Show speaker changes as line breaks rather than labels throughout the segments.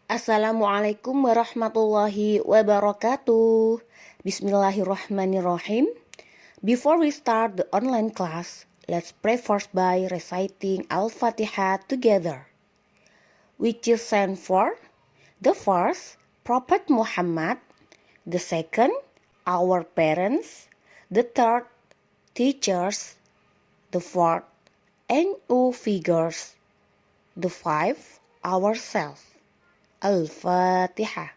Assalamualaikum warahmatullahi wabarakatuh. Bismillahirrahmanirrahim. Before we start the online class, let's pray first by reciting Al-Fatihah together. Which is sent for the first, Prophet Muhammad, the second, our parents, the third, teachers, the fourth, NU figures, the five, ourselves. Al-Fatihah.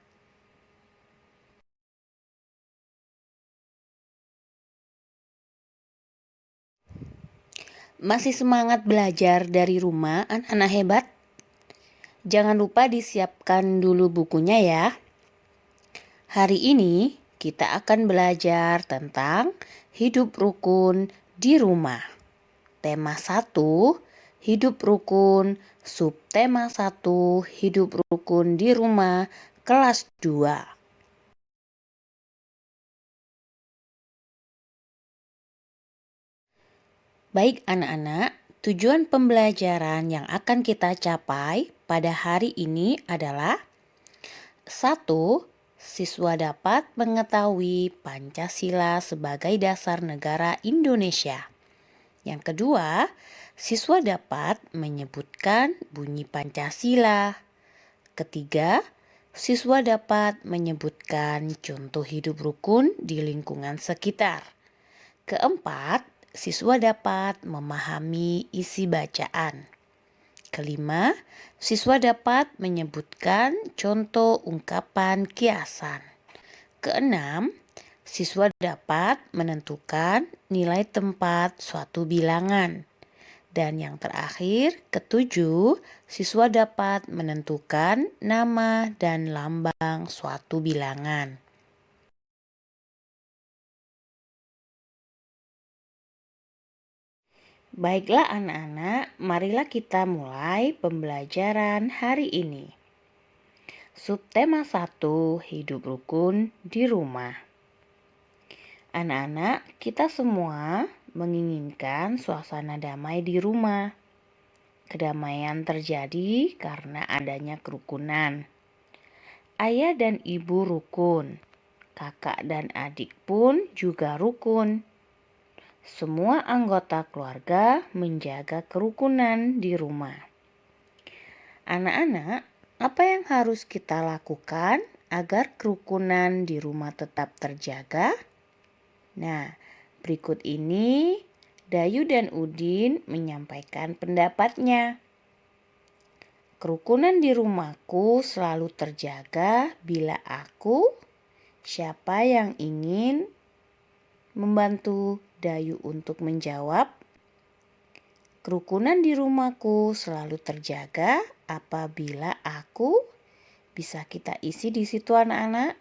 Masih semangat belajar dari rumah, anak-anak hebat? Jangan lupa disiapkan dulu bukunya ya. Hari ini kita akan belajar tentang hidup rukun di rumah. Tema 1, hidup rukun. Subtema 1, hidup rukun di rumah, kelas 2. Baik anak-anak, tujuan pembelajaran yang akan kita capai pada hari ini adalah 1. Siswa dapat mengetahui Pancasila sebagai dasar negara Indonesia. Yang kedua, siswa dapat menyebutkan bunyi Pancasila. Ketiga, siswa dapat menyebutkan contoh hidup rukun di lingkungan sekitar. Keempat, siswa dapat memahami isi bacaan. Kelima, siswa dapat menyebutkan contoh ungkapan kiasan. Keenam, siswa dapat menentukan nilai tempat suatu bilangan. Dan yang terakhir, ketujuh, siswa dapat menentukan nama dan lambang suatu bilangan. Baiklah anak-anak, marilah kita mulai pembelajaran hari ini. Subtema 1, hidup rukun di rumah. Anak-anak, kita semua menginginkan suasana damai di rumah. Kedamaian terjadi karena adanya kerukunan. Ayah dan ibu rukun, kakak dan adik pun juga rukun. Semua anggota keluarga menjaga kerukunan di rumah. Anak-anak, apa yang harus kita lakukan agar kerukunan di rumah tetap terjaga? Nah, berikut ini Dayu dan Udin menyampaikan pendapatnya. Kerukunan di rumahku selalu terjaga bila aku, siapa yang ingin membantu Dayu untuk menjawab? Kerukunan di rumahku selalu terjaga apabila aku, bisa kita isi di situ anak-anak,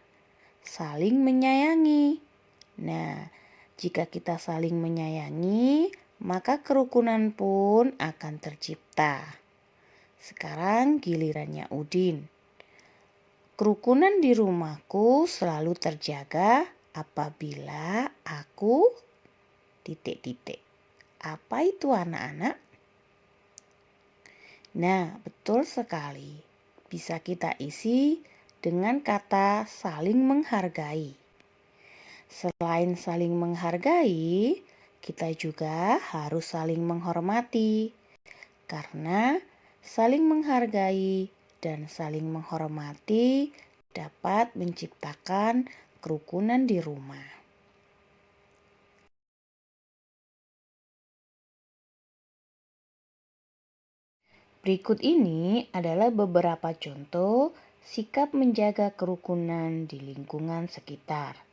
saling menyayangi. Nah, jika kita saling menyayangi, maka kerukunan pun akan tercipta. Sekarang gilirannya Udin. Kerukunan di rumahku selalu terjaga apabila aku titik-titik. Apa itu anak-anak? Nah, betul sekali. Bisa kita isi dengan kata saling menghargai. Selain saling menghargai, kita juga harus saling menghormati. Karena saling menghargai dan saling menghormati dapat menciptakan kerukunan di rumah. Berikut ini adalah beberapa contoh sikap menjaga kerukunan di lingkungan sekitar.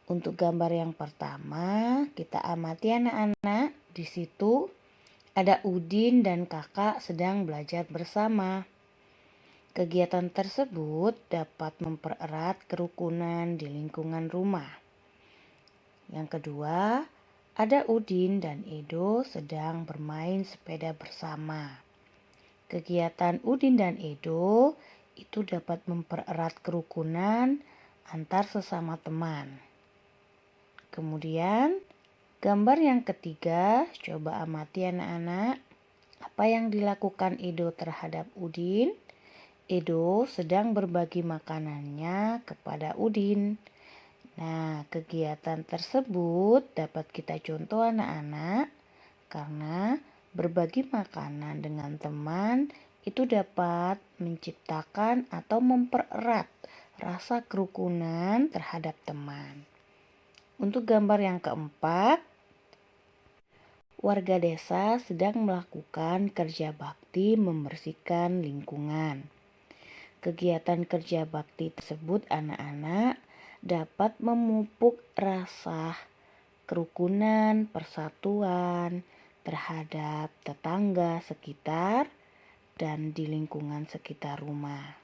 Untuk gambar yang pertama, kita amati anak-anak. Di situ ada Udin dan kakak sedang belajar bersama. Kegiatan tersebut dapat mempererat kerukunan di lingkungan rumah. Yang kedua, ada Udin dan Edo sedang bermain sepeda bersama. Kegiatan Udin dan Edo itu dapat mempererat kerukunan antar sesama teman. Kemudian, gambar yang ketiga, coba amati anak-anak. Apa yang dilakukan Edo terhadap Udin? Edo sedang berbagi makanannya kepada Udin. Nah, kegiatan tersebut dapat kita contoh anak-anak karena berbagi makanan dengan teman itu dapat menciptakan atau mempererat rasa kerukunan terhadap teman. Untuk gambar yang keempat, warga desa sedang melakukan kerja bakti membersihkan lingkungan. Kegiatan kerja bakti tersebut anak-anak dapat memupuk rasa kerukunan, persatuan terhadap tetangga sekitar dan di lingkungan sekitar rumah.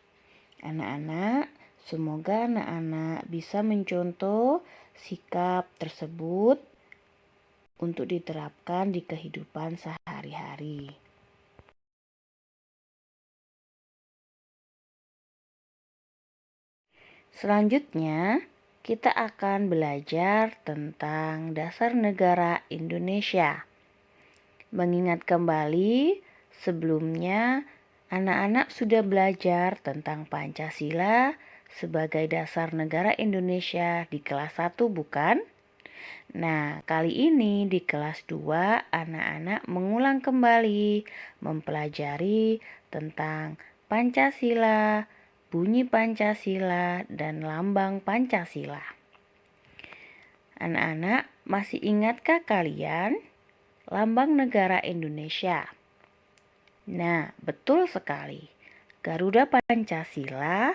Anak-anak, semoga anak-anak bisa mencontoh sikap tersebut untuk diterapkan di kehidupan sehari-hari. Selanjutnya, kita akan belajar tentang dasar negara Indonesia. Mengingat kembali, sebelumnya anak-anak sudah belajar tentang Pancasila sebagai dasar negara Indonesia di kelas 1, bukan? Nah, kali ini di kelas 2 anak-anak mengulang kembali mempelajari tentang Pancasila, bunyi Pancasila, dan lambang Pancasila. Anak-anak, masih ingatkah kalian lambang negara Indonesia? Nah, betul sekali. Garuda Pancasila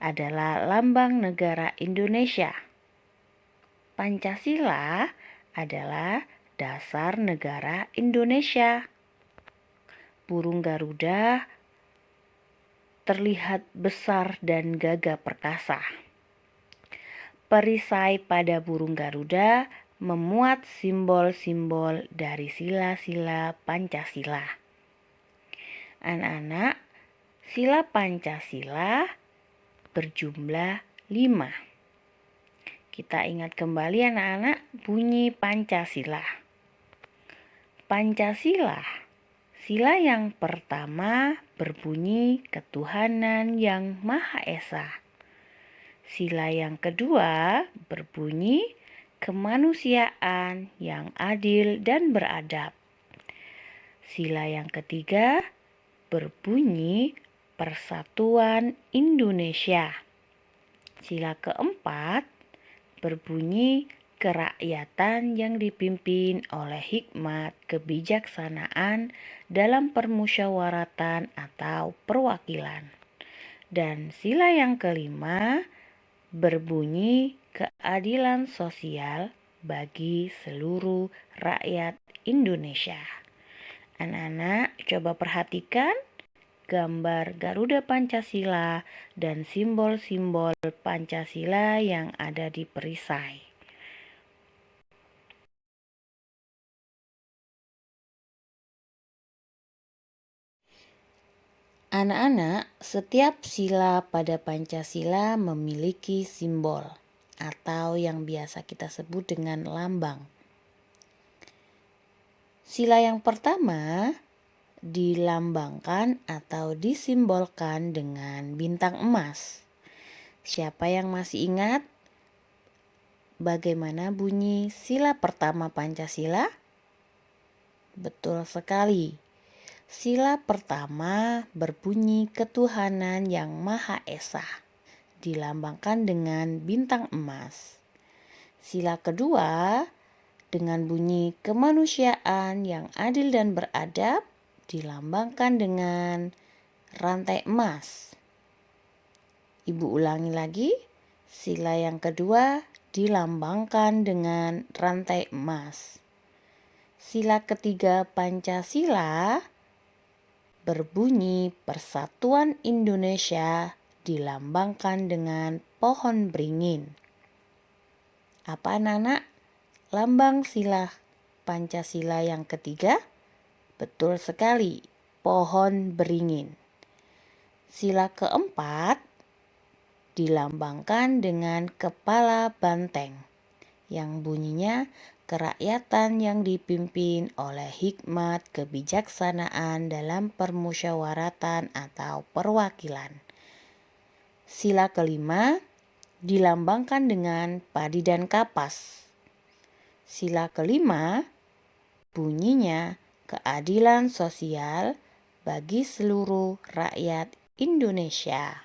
adalah lambang negara Indonesia. Pancasila adalah dasar negara Indonesia. Burung Garuda terlihat besar dan gagah perkasa. Perisai pada burung Garuda memuat simbol-simbol dari sila-sila Pancasila. Anak-anak, sila Pancasila berjumlah 5. Kita ingat kembali anak-anak bunyi Pancasila. Pancasila, sila yang pertama berbunyi ketuhanan yang Maha Esa. Sila yang kedua berbunyi kemanusiaan yang adil dan beradab. Sila yang ketiga berbunyi persatuan Indonesia. Sila keempat berbunyi kerakyatan yang dipimpin oleh hikmat kebijaksanaan dalam permusyawaratan atau perwakilan. Dan sila yang kelima berbunyi keadilan sosial bagi seluruh rakyat Indonesia. Anak-anak, coba perhatikan gambar Garuda Pancasila dan simbol-simbol Pancasila yang ada di perisai. Anak-anak, setiap sila pada Pancasila memiliki simbol atau yang biasa kita sebut dengan lambang. Sila yang pertama dilambangkan atau disimbolkan dengan bintang emas. Siapa yang masih ingat bagaimana bunyi sila pertama Pancasila? Betul sekali. Sila pertama berbunyi ketuhanan yang Maha Esa, dilambangkan dengan bintang emas. Sila kedua dengan bunyi kemanusiaan yang adil dan beradab, dilambangkan dengan rantai emas. Ibu ulangi lagi, sila yang kedua dilambangkan dengan rantai emas. Sila ketiga Pancasila berbunyi persatuan Indonesia, dilambangkan dengan pohon beringin. Apa anak-anak lambang sila Pancasila yang ketiga? Betul sekali, pohon beringin. Sila keempat dilambangkan dengan kepala banteng yang bunyinya kerakyatan yang dipimpin oleh hikmat kebijaksanaan dalam permusyawaratan atau perwakilan. Sila kelima dilambangkan dengan padi dan kapas. Sila kelima bunyinya keadilan sosial bagi seluruh rakyat Indonesia.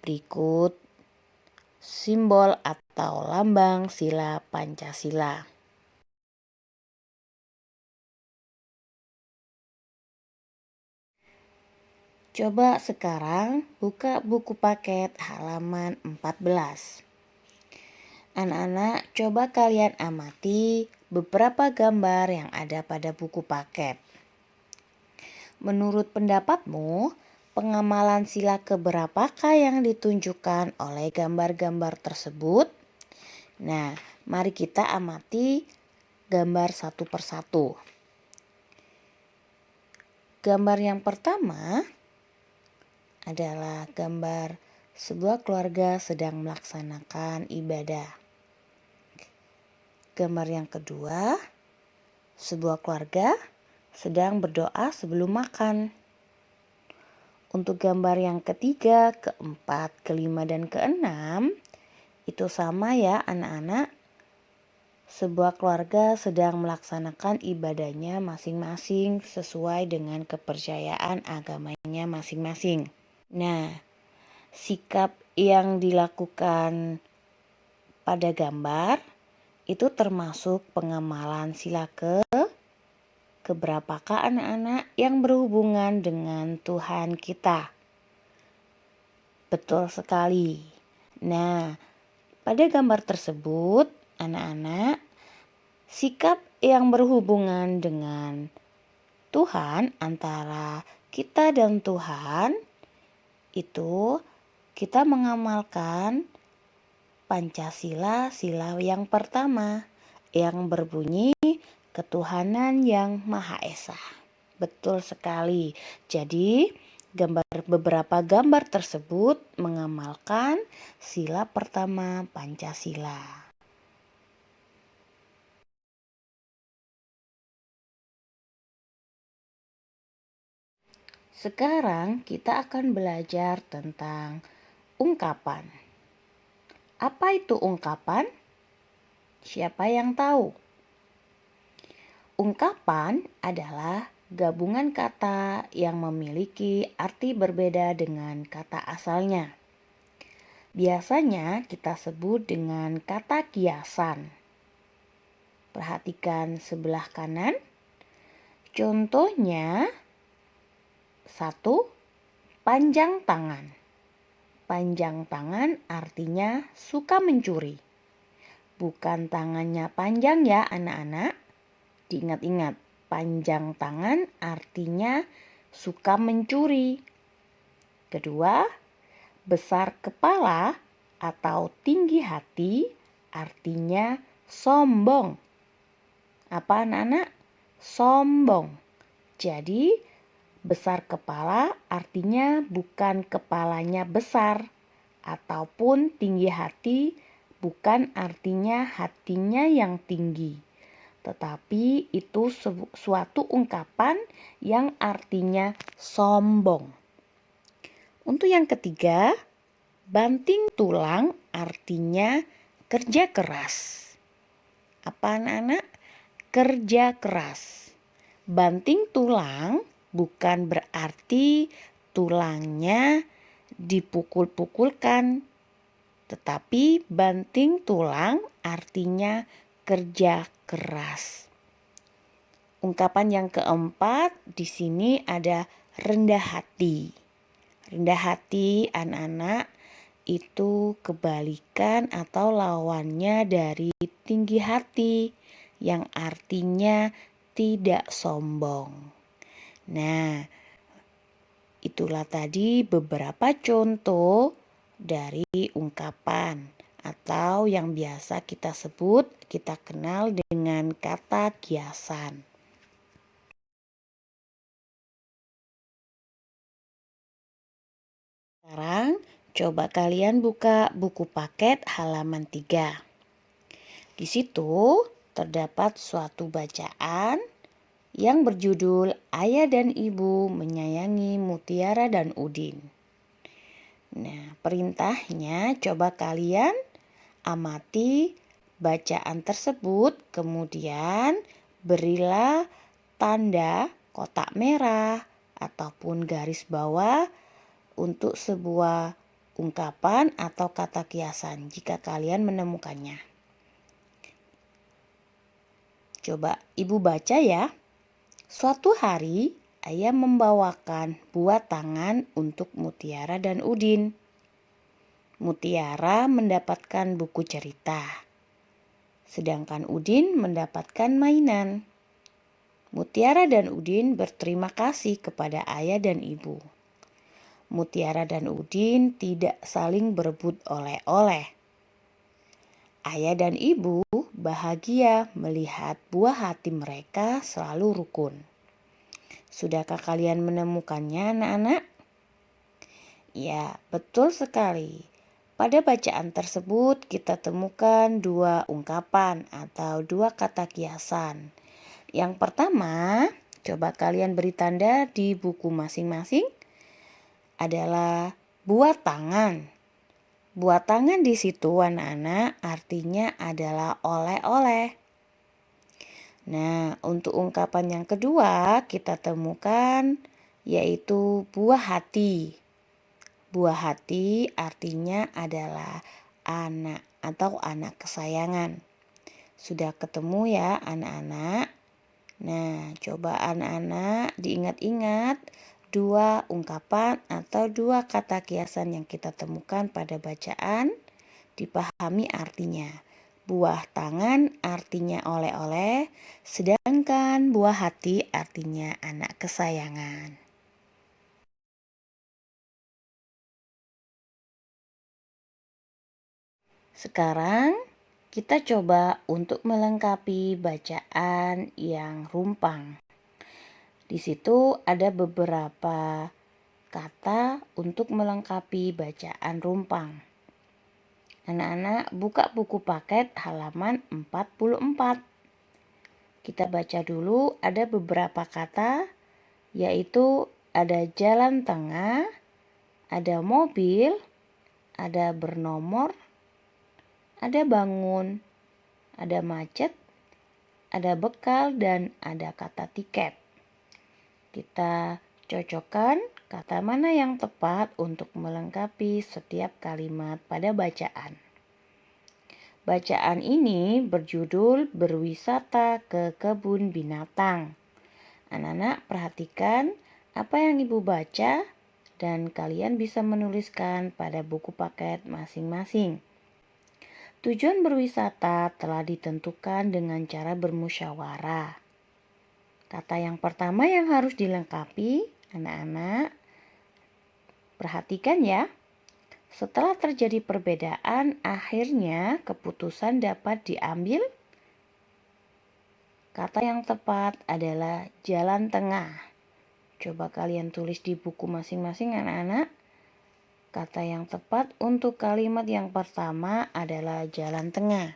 Berikut simbol atau lambang sila Pancasila. Coba sekarang buka buku paket halaman 14. Anak-anak, coba kalian amati beberapa gambar yang ada pada buku paket. Menurut pendapatmu, pengamalan sila keberapakah yang ditunjukkan oleh gambar-gambar tersebut? Nah, mari kita amati gambar satu persatu. Gambar yang pertama adalah gambar sebuah keluarga sedang melaksanakan ibadah. Gambar yang kedua, sebuah keluarga sedang berdoa sebelum makan. Untuk gambar yang ketiga, keempat, kelima, dan keenam, itu sama ya anak-anak. Sebuah keluarga sedang melaksanakan ibadahnya masing-masing sesuai dengan kepercayaan agamanya masing-masing. Nah, sikap yang dilakukan pada gambar itu termasuk pengamalan sila keberapakah anak-anak yang berhubungan dengan Tuhan kita. Betul sekali. Nah, pada gambar tersebut, anak-anak, sikap yang berhubungan dengan Tuhan antara kita dan Tuhan itu kita mengamalkan Pancasila, sila yang pertama yang berbunyi ketuhanan yang Maha Esa. Betul sekali. Jadi beberapa gambar tersebut mengamalkan sila pertama Pancasila. Sekarang kita akan belajar tentang ungkapan. Apa itu ungkapan? Siapa yang tahu? Ungkapan adalah gabungan kata yang memiliki arti berbeda dengan kata asalnya. Biasanya kita sebut dengan kata kiasan. Perhatikan sebelah kanan. Contohnya, 1. Panjang tangan. Panjang tangan artinya suka mencuri. Bukan tangannya panjang ya anak-anak. Diingat-ingat, panjang tangan artinya suka mencuri. Kedua, besar kepala atau tinggi hati artinya sombong. Apa anak-anak? Sombong. Jadi, besar kepala artinya bukan kepalanya besar, ataupun tinggi hati bukan artinya hatinya yang tinggi. Tetapi itu suatu ungkapan yang artinya sombong. Untuk yang ketiga, banting tulang artinya kerja keras. Apa anak-anak? Kerja keras. Banting tulang bukan berarti tulangnya dipukul-pukulkan. Tetapi banting tulang artinya kerja keras. Ungkapan yang keempat di sini ada rendah hati. Rendah hati anak-anak itu kebalikan atau lawannya dari tinggi hati yang artinya tidak sombong. Nah, itulah tadi beberapa contoh dari ungkapan atau yang biasa kita sebut, kita kenal dengan kata kiasan. Sekarang coba kalian buka buku paket halaman 3. Di situ terdapat suatu bacaan yang berjudul Ayah dan Ibu Menyayangi Mutiara dan Udin. Nah, perintahnya coba kalian amati bacaan tersebut, kemudian berilah tanda kotak merah ataupun garis bawah untuk sebuah ungkapan atau kata kiasan jika kalian menemukannya. Coba Ibu baca ya. Suatu hari ayah membawakan buah tangan untuk Mutiara dan Udin. Mutiara mendapatkan buku cerita, sedangkan Udin mendapatkan mainan. Mutiara dan Udin berterima kasih kepada ayah dan ibu. Mutiara dan Udin tidak saling berebut oleh-oleh. Ayah dan ibu bahagia melihat buah hati mereka selalu rukun. Sudahkah kalian menemukannya, anak-anak? Ya, betul sekali. Pada bacaan tersebut kita temukan dua ungkapan atau dua kata kiasan. Yang pertama, coba kalian beri tanda di buku masing-masing adalah buah tangan. Buah tangan di situ anak-anak artinya adalah oleh-oleh. Nah, untuk ungkapan yang kedua kita temukan yaitu buah hati. Buah hati artinya adalah anak atau anak kesayangan. Sudah ketemu ya anak-anak? Nah, coba anak-anak diingat-ingat dua ungkapan atau dua kata kiasan yang kita temukan pada bacaan, dipahami artinya. Buah tangan artinya oleh-oleh, sedangkan buah hati artinya anak kesayangan. Sekarang kita coba untuk melengkapi bacaan yang rumpang. Di situ ada beberapa kata untuk melengkapi bacaan rumpang. Anak-anak buka buku paket halaman 44. Kita baca dulu, ada beberapa kata yaitu ada jalan tengah, ada mobil, ada bernomor, ada bangun, ada macet, ada bekal, dan ada kata tiket. Kita cocokkan kata mana yang tepat untuk melengkapi setiap kalimat pada bacaan. Bacaan ini berjudul Berwisata ke Kebun Binatang. Anak-anak perhatikan apa yang Ibu baca dan kalian bisa menuliskan pada buku paket masing-masing. Tujuan berwisata telah ditentukan dengan cara bermusyawarah. Kata yang pertama yang harus dilengkapi, anak-anak, perhatikan ya. Setelah terjadi perbedaan, akhirnya keputusan dapat diambil. Kata yang tepat adalah jalan tengah. Coba kalian tulis di buku masing-masing, anak-anak. Kata yang tepat untuk kalimat yang pertama adalah jalan tengah.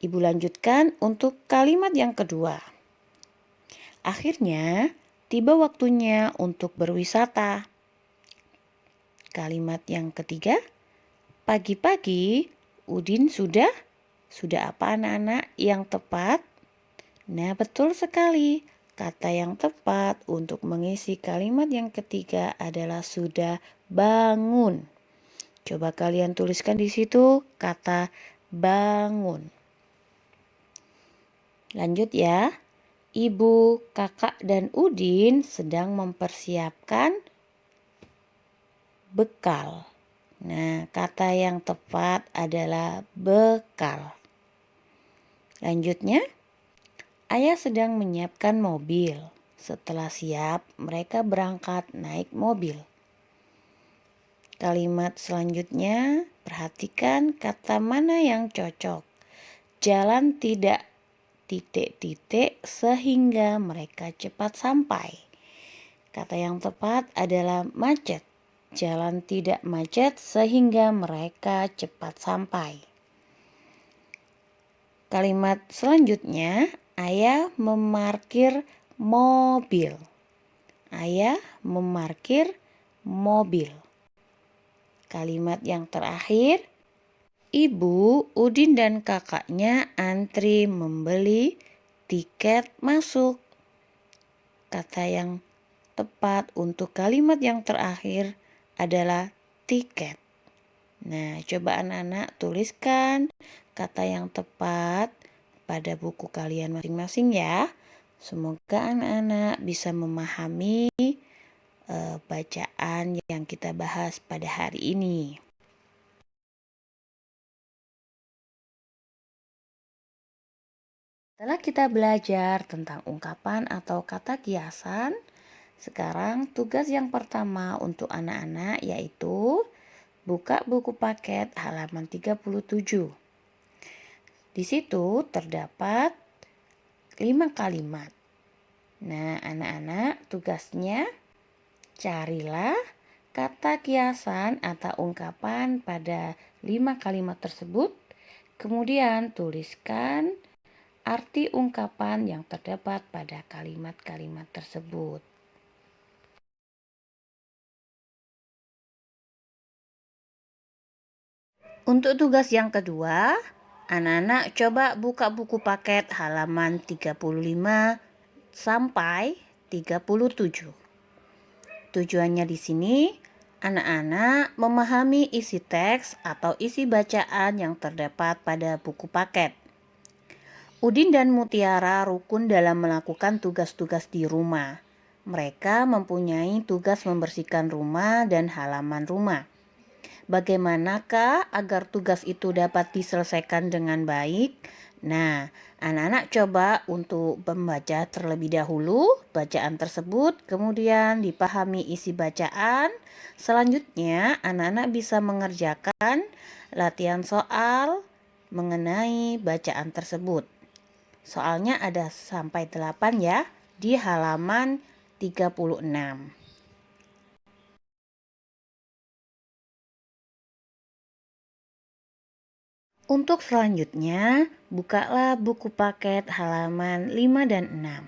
Ibu lanjutkan untuk kalimat yang kedua. Akhirnya, tiba waktunya untuk berwisata. Kalimat yang ketiga, pagi-pagi Udin sudah apa anak-anak yang tepat? Nah, betul sekali. Kata yang tepat untuk mengisi kalimat yang ketiga adalah sudah bangun. Coba kalian tuliskan di situ kata bangun. Lanjut ya. Ibu, kakak, dan Udin sedang mempersiapkan bekal. Nah, kata yang tepat adalah bekal. Lanjutnya, ayah sedang menyiapkan mobil. Setelah siap, mereka berangkat naik mobil. Kalimat selanjutnya, perhatikan kata mana yang cocok. Jalan tidak titik-titik sehingga mereka cepat sampai. Kata yang tepat adalah macet. Jalan tidak macet sehingga mereka cepat sampai. Kalimat selanjutnya, ayah memarkir mobil. Ayah memarkir mobil. Kalimat yang terakhir, Ibu, Udin dan kakaknya antri membeli tiket masuk. Kata yang tepat untuk kalimat yang terakhir adalah tiket. Nah, coba anak-anak tuliskan kata yang tepat pada buku kalian masing-masing ya. Semoga anak-anak bisa memahami bacaan yang kita bahas pada hari ini. Setelah kita belajar tentang ungkapan atau kata kiasan, sekarang tugas yang pertama untuk anak-anak yaitu buka buku paket halaman 37. Di situ terdapat 5 kalimat. Nah, anak-anak tugasnya carilah kata kiasan atau ungkapan pada 5 kalimat tersebut. Kemudian tuliskan arti ungkapan yang terdapat pada kalimat-kalimat tersebut. Untuk tugas yang kedua, anak-anak coba buka buku paket halaman 35 sampai 37. Tujuannya di sini, anak-anak memahami isi teks atau isi bacaan yang terdapat pada buku paket. Udin dan Mutiara rukun dalam melakukan tugas-tugas di rumah. Mereka mempunyai tugas membersihkan rumah dan halaman rumah. Bagaimanakah agar tugas itu dapat diselesaikan dengan baik? Nah, anak-anak coba untuk membaca terlebih dahulu bacaan tersebut, kemudian dipahami isi bacaan. Selanjutnya, anak-anak bisa mengerjakan latihan soal mengenai bacaan tersebut. Soalnya ada sampai 8 ya di halaman 36. Untuk selanjutnya, bukalah buku paket halaman 5 dan 6.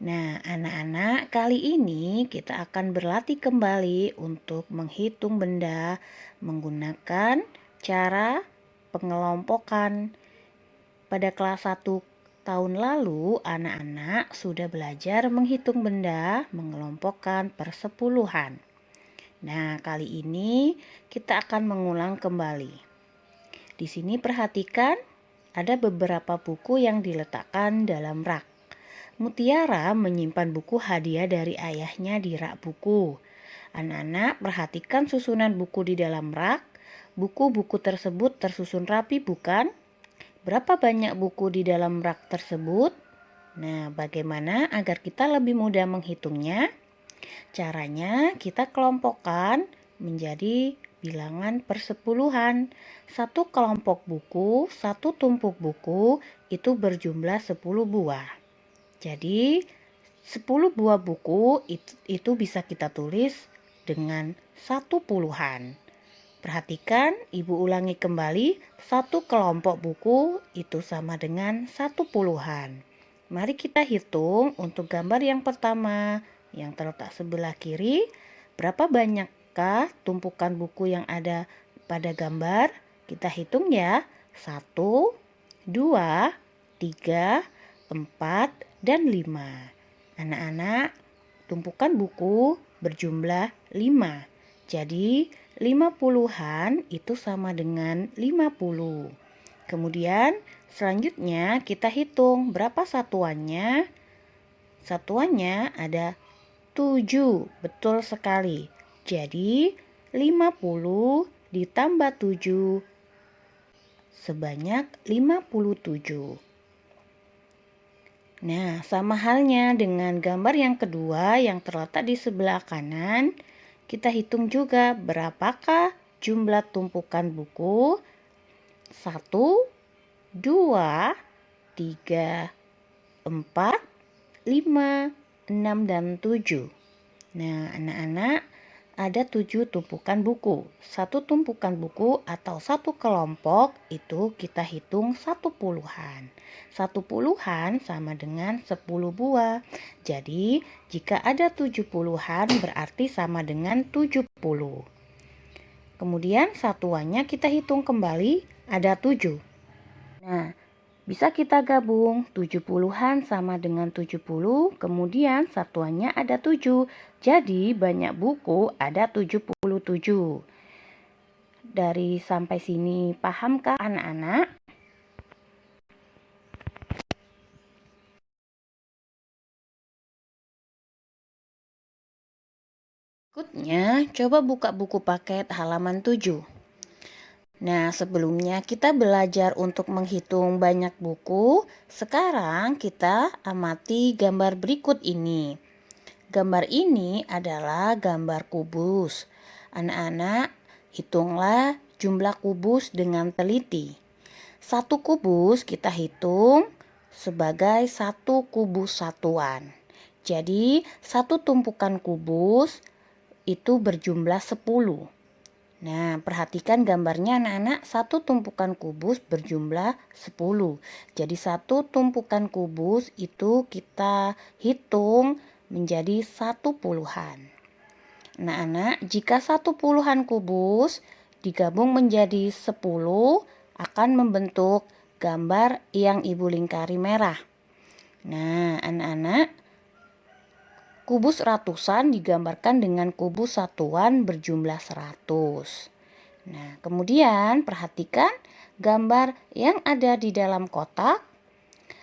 Nah, anak-anak, kali ini kita akan berlatih kembali untuk menghitung benda menggunakan cara pengelompokan. Pada kelas 1 tahun lalu, anak-anak sudah belajar menghitung benda mengelompokkan persepuluhan. Nah, kali ini kita akan mengulang kembali. Di sini perhatikan ada beberapa buku yang diletakkan dalam rak. Mutiara menyimpan buku hadiah dari ayahnya di rak buku. Anak-anak perhatikan susunan buku di dalam rak. Buku-buku tersebut tersusun rapi bukan? Berapa banyak buku di dalam rak tersebut? Nah, bagaimana agar kita lebih mudah menghitungnya? Caranya kita kelompokkan menjadi bilangan persepuluhan. Satu kelompok buku, satu tumpuk buku itu berjumlah 10 buah. Jadi 10 buah buku itu bisa kita tulis dengan 1 puluhan. Perhatikan, Ibu ulangi kembali, satu kelompok buku itu sama dengan 1 puluhan. Mari kita hitung untuk gambar yang pertama yang terletak sebelah kiri. Berapa banyakkah tumpukan buku yang ada pada gambar? Kita hitung ya. 1, 2, 3, 4, dan 5. Anak-anak, tumpukan buku berjumlah 5. Jadi 5 puluhan itu sama dengan 50. Kemudian selanjutnya kita hitung berapa satuannya. Satuannya ada 7, betul sekali. Jadi 50 ditambah 7 sebanyak 57. Nah, sama halnya dengan gambar yang kedua yang terletak di sebelah kanan. Kita hitung juga berapakah jumlah tumpukan buku. 1, 2, 3, 4, 5, 6, dan 7. Nah, anak-anak, ada 7 tumpukan buku. Satu tumpukan buku atau satu kelompok itu kita hitung satu puluhan. Satu puluhan sama dengan 10 buah. Jadi jika ada 7 puluhan berarti sama dengan 70. Kemudian satuannya kita hitung kembali ada 7. Nah, bisa kita gabung 70-an sama dengan 70, kemudian satuannya ada 7. Jadi banyak buku ada 77. Dari sampai sini pahamkah anak-anak? Berikutnya, coba buka buku paket halaman 7. Nah, sebelumnya kita belajar untuk menghitung banyak buku. Sekarang kita amati gambar berikut ini. Gambar ini adalah gambar kubus. Anak-anak, hitunglah jumlah kubus dengan teliti. Satu kubus kita hitung sebagai satu kubus satuan. Jadi, satu tumpukan kubus itu berjumlah 10. Nah, perhatikan gambarnya anak-anak, satu tumpukan kubus berjumlah 10. Jadi satu tumpukan kubus itu kita hitung menjadi satu puluhan. Anak-anak, jika satu puluhan kubus digabung menjadi 10 akan membentuk gambar yang ibu lingkari merah. Nah, anak-anak, kubus ratusan digambarkan dengan kubus satuan berjumlah 100. Nah, kemudian perhatikan gambar yang ada di dalam kotak.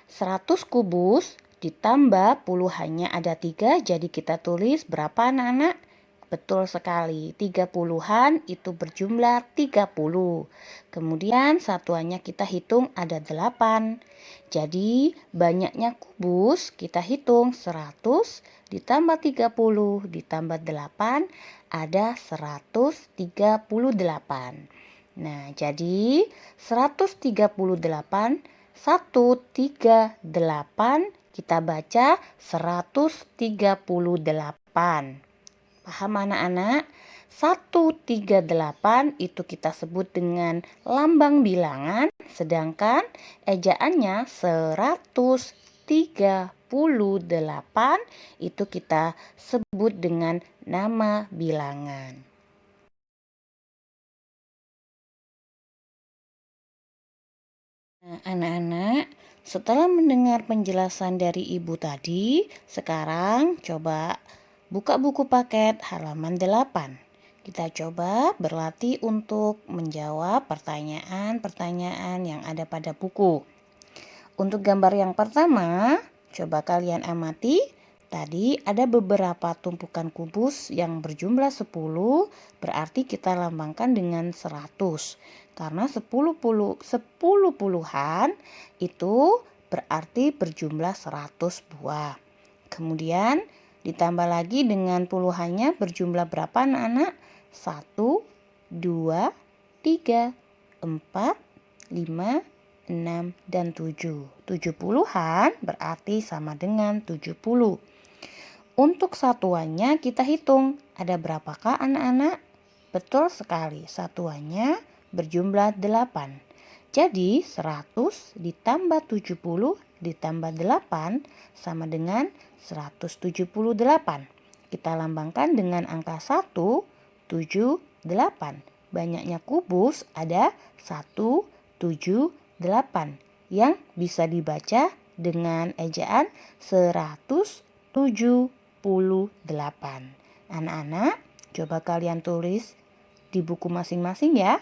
100 kubus ditambah puluhannya ada 3, jadi kita tulis berapa anak-anak? Betul sekali, 30-an itu berjumlah 30. Kemudian satuannya kita hitung ada 8. Jadi banyaknya kubus kita hitung 100 ditambah 30 ditambah 8 ada 138. Nah, jadi 138 138 kita baca 138. Paham anak-anak? 138 itu kita sebut dengan lambang bilangan, sedangkan ejaannya 138 itu kita sebut dengan nama bilangan. Nah, anak-anak, setelah mendengar penjelasan dari ibu tadi, sekarang coba buka buku paket halaman 8. Kita coba berlatih untuk menjawab pertanyaan-pertanyaan yang ada pada buku. Untuk gambar yang pertama, coba kalian amati. Tadi ada beberapa tumpukan kubus yang berjumlah 10, berarti kita lambangkan dengan 100. Karena 10 puluhan itu berarti berjumlah 100 buah. Kemudian ditambah lagi dengan puluhannya berjumlah berapa anak-anak? 1, 2, 3, 4, 5, 6, dan 7. 70-an berarti sama dengan 70. Untuk satuannya kita hitung. Ada berapakah anak-anak? Betul sekali, satuannya berjumlah 8. Jadi 100 ditambah 70 ditambah 8 sama dengan 178. Kita lambangkan dengan angka 1, 7, 8. Banyaknya kubus ada 1, 7, 8 yang bisa dibaca dengan ejaan 178. Anak-anak, coba kalian tulis di buku masing-masing ya.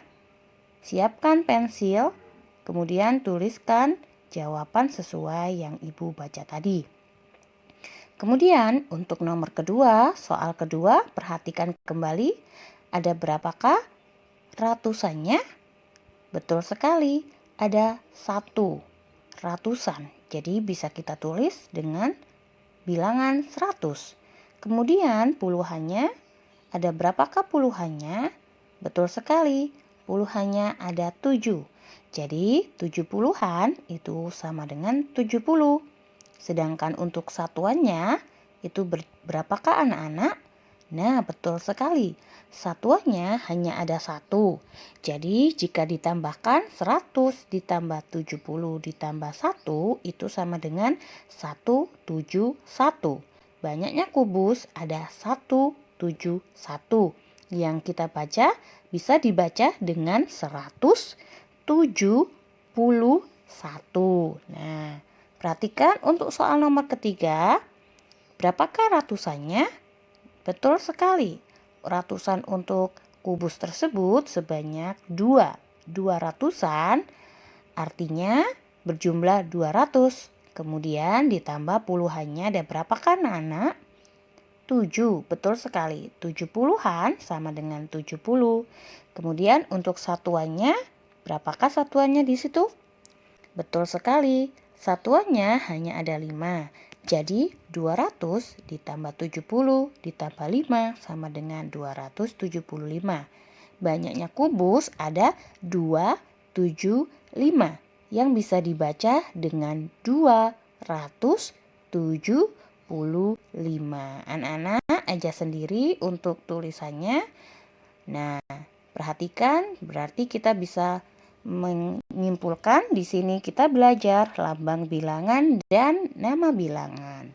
Siapkan pensil, kemudian tuliskan jawaban sesuai yang ibu baca tadi. Kemudian untuk nomor kedua, soal kedua, perhatikan kembali ada berapakah ratusannya? Betul sekali, ada 1 ratusan. Jadi bisa kita tulis dengan bilangan 100. Kemudian puluhannya, ada berapakah puluhannya? Betul sekali, puluhannya ada 7. Jadi 70-an itu sama dengan 70. Sedangkan untuk satuannya itu berapakah anak-anak? Nah, betul sekali. Satuannya hanya ada satu. Jadi, jika ditambahkan 100 ditambah 70 ditambah 1 itu sama dengan 171. Banyaknya kubus ada 171. Yang kita baca bisa dibaca dengan 171. Nah, perhatikan untuk soal nomor ketiga. Berapakah ratusannya? Betul sekali. Ratusan untuk kubus tersebut sebanyak 2. 200-an artinya berjumlah 200. Kemudian ditambah puluhannya ada berapakah anak-anak? 7. Betul sekali. 70-an sama dengan 70. Kemudian untuk satuannya, berapakah satuannya di situ? Betul sekali. Satuannya hanya ada 5. Jadi 200 ditambah 70 ditambah 5 sama dengan 275. Banyaknya kubus ada 275 yang bisa dibaca dengan 275. Anak-anak aja sendiri untuk tulisannya. Nah, perhatikan berarti kita bisa menyimpulkan di sini kita belajar lambang bilangan dan nama bilangan.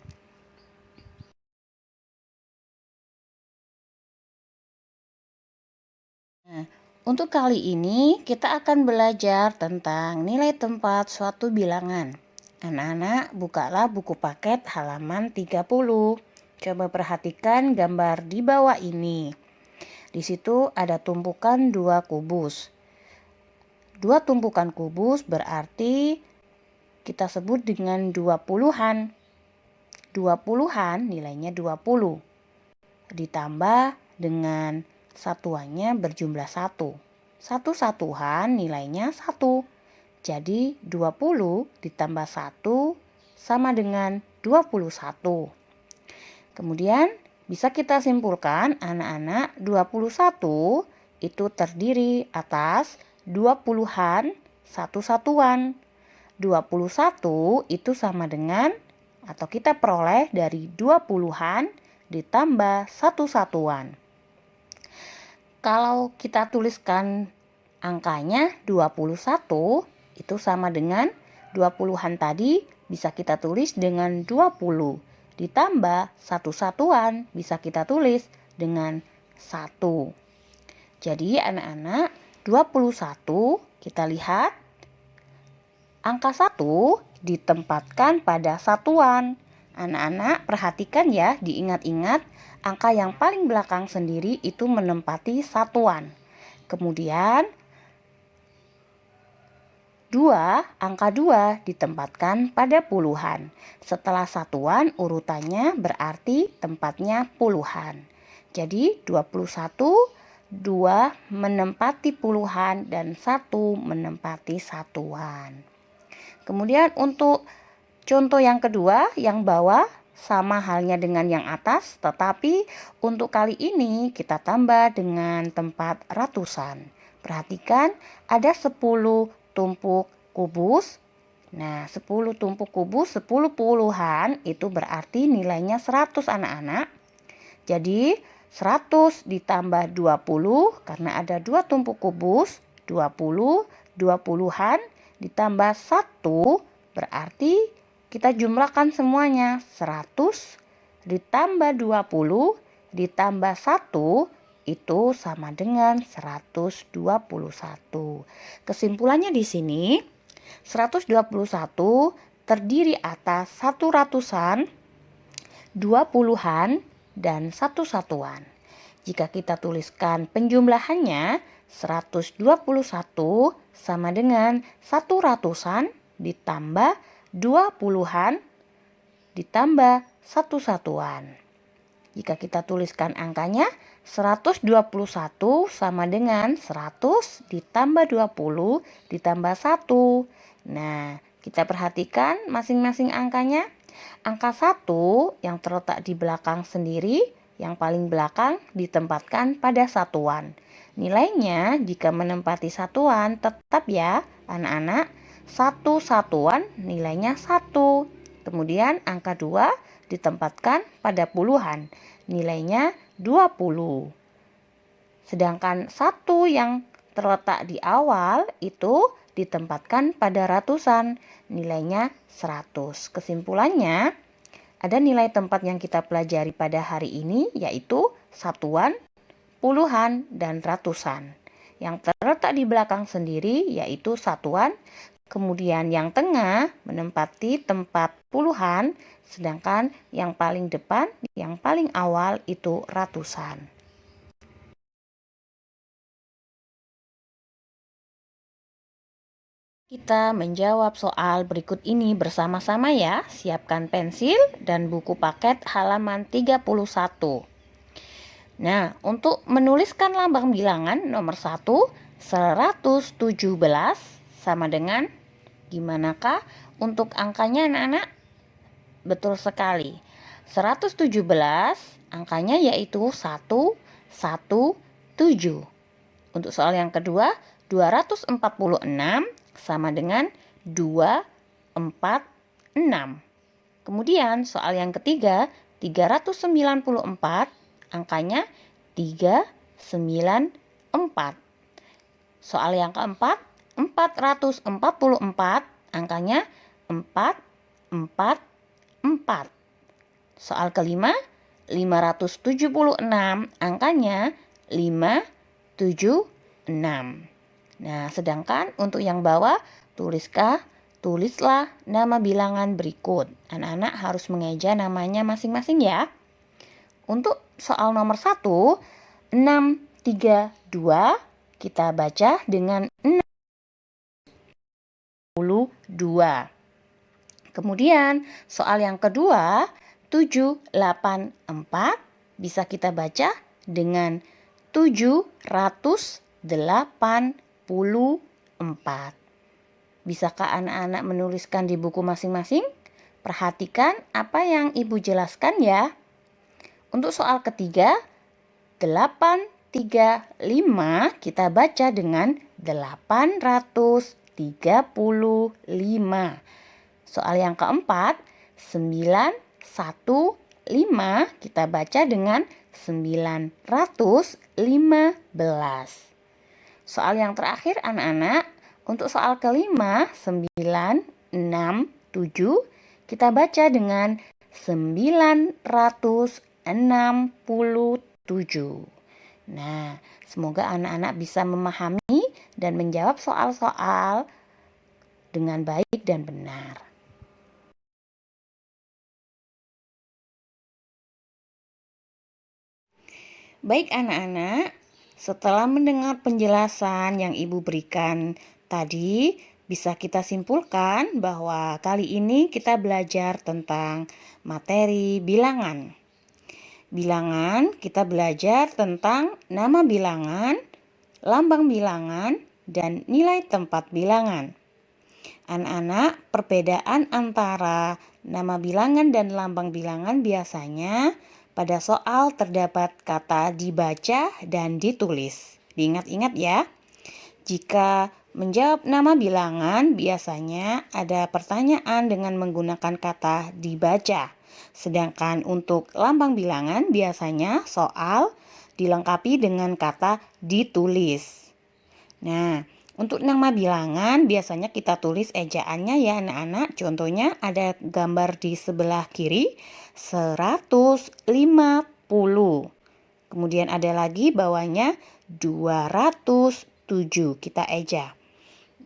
Nah, untuk kali ini kita akan belajar tentang nilai tempat suatu bilangan. Anak-anak, bukalah buku paket halaman 30. Coba perhatikan gambar di bawah ini. Di situ ada tumpukan 2 kubus. 2 tumpukan kubus berarti kita sebut dengan 20-an. 20-an nilainya 20. Ditambah dengan satuannya berjumlah 1. Satu-satuan nilainya 1. Jadi 20 ditambah 1 sama dengan 21. Kemudian bisa kita simpulkan anak-anak 21 itu terdiri atas 20-an satu-satuan. 21 itu sama dengan atau kita peroleh dari 20-an ditambah satu-satuan. Kalau kita tuliskan angkanya 21 itu sama dengan 20-an tadi bisa kita tulis dengan 20 ditambah satu-satuan bisa kita tulis dengan 1. Jadi anak-anak 21 kita lihat angka 1 ditempatkan pada satuan. Anak-anak perhatikan ya, diingat-ingat angka yang paling belakang sendiri itu menempati satuan. Kemudian angka 2 ditempatkan pada puluhan. Setelah satuan urutannya berarti tempatnya puluhan. Jadi 21 2 menempati puluhan dan 1 menempati satuan. Kemudian untuk contoh yang kedua, yang bawah sama halnya dengan yang atas, tetapi untuk kali ini kita tambah dengan tempat ratusan. Perhatikan ada 10 tumpuk kubus. Nah, 10 tumpuk kubus, 10 puluhan itu berarti nilainya 100 anak-anak. Jadi 100 ditambah 20 karena ada 2 tumpuk kubus, 20, 20-an ditambah 1 berarti kita jumlahkan semuanya 100 ditambah 20 ditambah 1 itu sama dengan 121. Kesimpulannya di sini 121 terdiri atas 100-an, 20-an dan satu-satuan. Jika kita tuliskan penjumlahannya 121 sama dengan 100-an ditambah 20-an ditambah satu-satuan. Jika kita tuliskan angkanya 121 sama dengan 100 ditambah 20 ditambah 1. Nah, kita perhatikan masing-masing angkanya. Angka 1 yang terletak di belakang sendiri, yang paling belakang ditempatkan pada satuan. Nilainya jika menempati satuan tetap ya anak-anak, satu satuan nilainya 1. Kemudian angka 2 ditempatkan pada puluhan, nilainya 20. Sedangkan 1 yang terletak di awal itu ditempatkan pada ratusan, nilainya 100. Kesimpulannya, ada nilai tempat yang kita pelajari pada hari ini yaitu satuan, puluhan, dan ratusan. Yang terletak di belakang sendiri yaitu satuan, kemudian yang tengah menempati tempat puluhan, sedangkan yang paling depan, yang paling awal itu ratusan. Kita menjawab soal berikut ini bersama-sama ya. Siapkan pensil dan buku paket halaman 31. Nah, untuk menuliskan lambang bilangan nomor 1, 117 sama dengan gimanakah untuk angkanya anak-anak? Betul sekali. 117 angkanya yaitu 117. Untuk soal yang kedua, 246 sama dengan 246. Kemudian soal yang ketiga, 394 angkanya 394. Soal yang keempat, 444 angkanya 444. Soal kelima, 576 angkanya 576. Nah, sedangkan untuk yang bawah, tulislah nama bilangan berikut. Anak-anak harus mengeja namanya masing-masing ya. Untuk soal nomor 1, 632 kita baca dengan 62. Kemudian soal yang kedua, 784 bisa kita baca dengan 784. Bisakah anak-anak menuliskan di buku masing-masing? Perhatikan apa yang Ibu jelaskan ya. Untuk soal ketiga, 835 kita baca dengan 835. Soal yang keempat, 915 kita baca dengan 915. Soal yang terakhir anak-anak, untuk soal kelima 967 kita baca dengan 967. Nah, semoga anak-anak bisa memahami dan menjawab soal-soal dengan baik dan benar. Baik anak-anak, setelah mendengar penjelasan yang Ibu berikan tadi, bisa kita simpulkan bahwa kali ini kita belajar tentang materi bilangan. Bilangan, kita belajar tentang nama bilangan, lambang bilangan, dan nilai tempat bilangan. Anak-anak, perbedaan antara nama bilangan dan lambang bilangan biasanya pada soal terdapat kata dibaca dan ditulis. Diingat-ingat ya. Jika menjawab nama bilangan biasanya ada pertanyaan dengan menggunakan kata dibaca. Sedangkan untuk lambang bilangan biasanya soal dilengkapi dengan kata ditulis. Nah, untuk nama bilangan biasanya kita tulis ejaannya ya anak-anak. Contohnya ada gambar di sebelah kiri 150. Kemudian ada lagi bawahnya 207. Kita eja.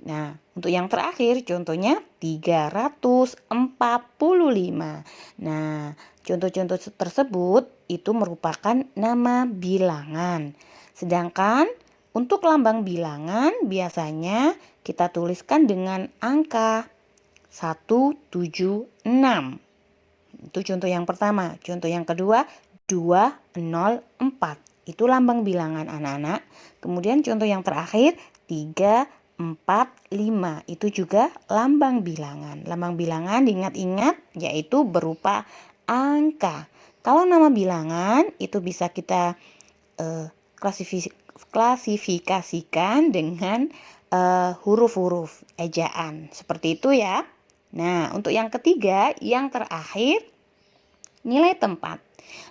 Nah, untuk yang terakhir contohnya 345. Nah, contoh-contoh tersebut itu merupakan nama bilangan. Sedangkan untuk lambang bilangan biasanya kita tuliskan dengan angka 176. Itu contoh yang pertama. Contoh yang kedua 204. Itu lambang bilangan anak-anak. Kemudian contoh yang terakhir 345. Itu juga lambang bilangan. Lambang bilangan diingat-ingat yaitu berupa angka. Kalau nama bilangan itu bisa kita klasifikasikan dengan huruf-huruf ejaan. Seperti itu ya. Nah, untuk yang ketiga, yang terakhir, nilai tempat.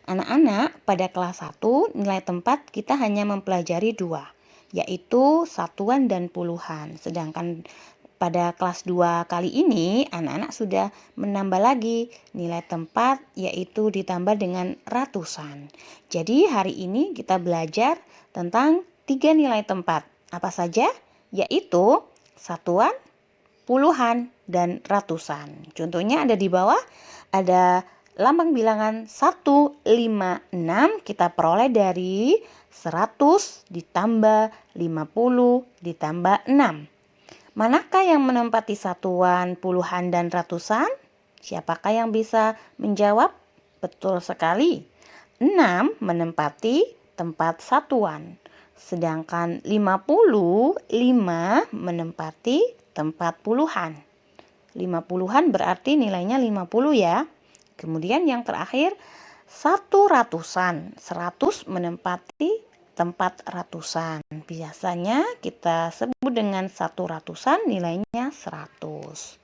Anak-anak, pada kelas 1 nilai tempat kita hanya mempelajari 2, yaitu satuan dan puluhan. Sedangkan pada kelas 2 kali ini anak-anak sudah menambah lagi nilai tempat, yaitu ditambah dengan ratusan. Jadi hari ini kita belajar tentang 3 nilai tempat. Apa saja? Yaitu satuan, puluhan, dan ratusan. Contohnya ada di bawah, ada lambang bilangan 156 kita peroleh dari 100 ditambah 50 ditambah 6. Manakah yang menempati satuan, puluhan, dan ratusan? Siapakah yang bisa menjawab? Betul sekali. 6 menempati tempat satuan. Sedangkan 55 menempati tempat puluhan. 50-an berarti nilainya 50 ya. Kemudian yang terakhir 100-an. 100 menempati tempat ratusan. Biasanya kita sebut dengan 100-an, nilainya 100.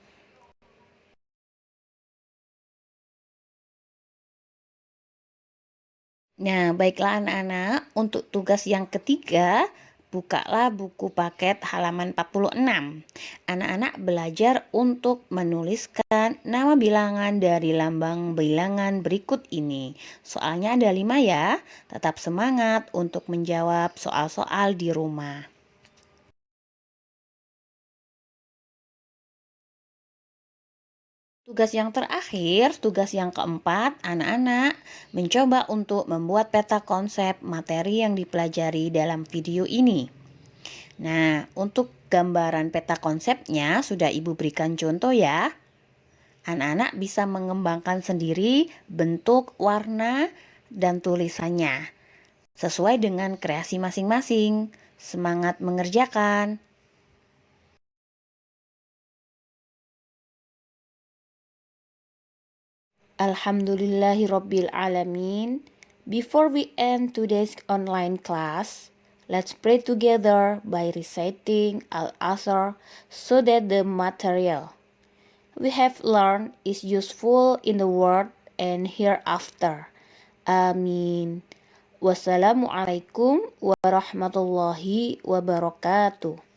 Nah, baiklah anak-anak, untuk tugas yang ketiga, bukalah buku paket halaman 46. Anak-anak belajar untuk menuliskan nama bilangan dari lambang bilangan berikut ini. Soalnya ada 5 ya. Tetap semangat untuk menjawab soal-soal di rumah. Tugas yang terakhir, tugas yang keempat, anak-anak mencoba untuk membuat peta konsep materi yang dipelajari dalam video ini. Nah, untuk gambaran peta konsepnya sudah Ibu berikan contoh ya. Anak-anak bisa mengembangkan sendiri bentuk, warna, dan tulisannya sesuai dengan kreasi masing-masing. Semangat mengerjakan! Alhamdulillahirabbil alamin. Before we end today's online class, let's pray together by reciting Al-Asr so that the material we have learned is useful in the world and hereafter. Amin. Wassalamualaikum warahmatullahi wabarakatuh.